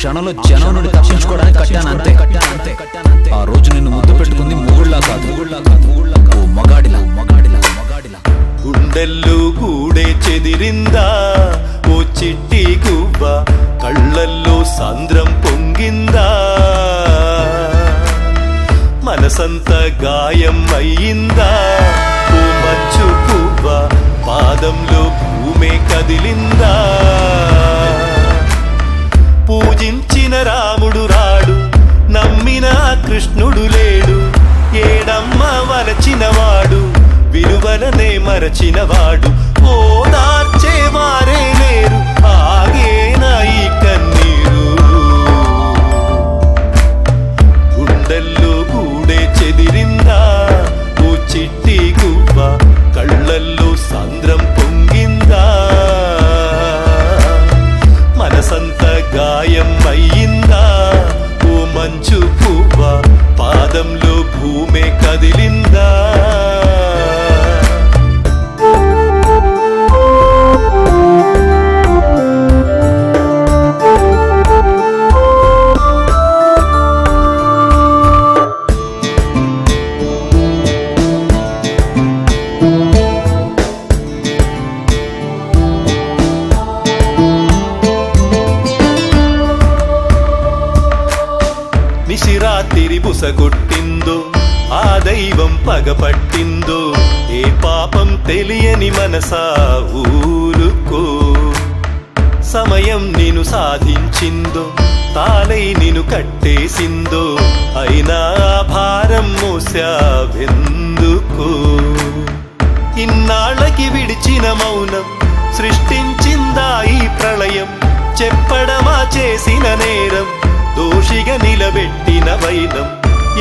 క్షణంలో జనం నుండి తప్పించుకోవడానికి కట్టానంతే. ఆ రోజు నిన్ను ముద్దు పెట్టుకుంది మొగుళ్ళా కాదు, ఓ మగాడిలా. గుండెల్లో గూడే చెదిరిందా ఓ చిట్టి గువ్వ, కళ్ళల్లో సాంద్రం పొంగిందా, మనసంతా గాయం అయ్యిందా ఓ మంచు పువ్వ, పాదంలో భూమే కదిలిందా. పూజించిన రాముడు రాడు, నమ్మిన కృష్ణుడు లేడు, ఏడమ్మ వలచినవాడు విలువలనే మరచినవాడు, ఓదార్చే వారే లేరు, ఆగేనా ఈ కన్నీరు. గుండెల్లో గూడే చెదిరిందా ఓ చిట్టి గువ్వ, కళ్ళల్లో సాంద్రం పొంగిందా, మనసంత గాయం అయ్యిందా ఓ మంచు పువ్వ, పాదంలో భూమే కదిలిందా. నిశిరాత్రి బుసగొట్టిందో ఆ దైవం పగపట్టిందో, ఏ పాపం తెలియని మనసా ఊరుకో. సమయం నిన్ను సాధించిందో, తాళై నిన్ను కట్టేసిందో, అయినా భారం మోసావెందుకో. ఇన్నాళ్ళకి విడిచిన మౌనం సృష్టించిందా ఈ ప్రళయం, చెప్పడమా చేసిన నేరం, దోషిగా నిలబెట్టిన వైనం,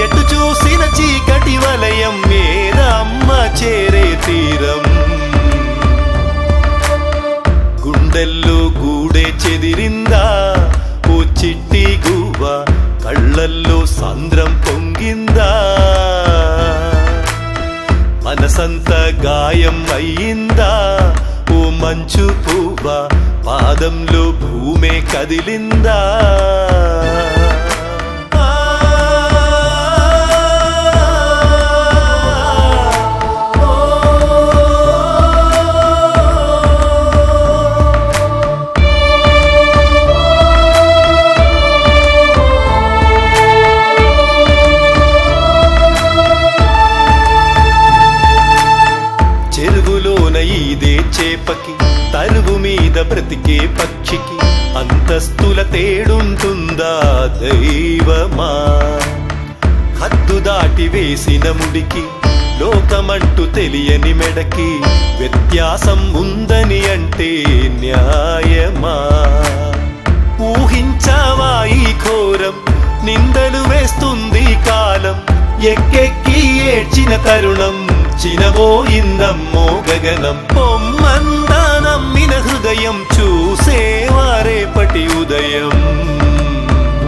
ఎటు చూసిన చీకటి వలయం, ఏదమ్మ చేరే తీరం. గుండెల్లో గూడే చెదిరిందా ఓ చిట్టి గువ్వ, కళ్ళల్లో సాంద్రం పొంగిందా, మనసంత గాయం అయ్యిందా ఓ మంచు పువ్వ, పాదంలో భూమే కదిలిందా. చెరువులోన ఈదే చేపకి, తరువు మీద బ్రతికే పక్షికి, అంతస్తుల తేడుంటుందా దైవమా. హద్దు దాటి వేసిన ముడికి, లోకమంటూ తెలియని మెడకి, వ్యత్యాసం ఉందని అంటే న్యాయమా. ఊహించావా ఈ ఘోరం, నిందలు వేస్తుంది కాలం, ఎక్కెక్కి ఏడ్చిన తరుణం, చినబోయిందమ్మో గగనం. పొమ్మందా నమ్మిన హృదయం, చూసేవారేపటి ఉదయం.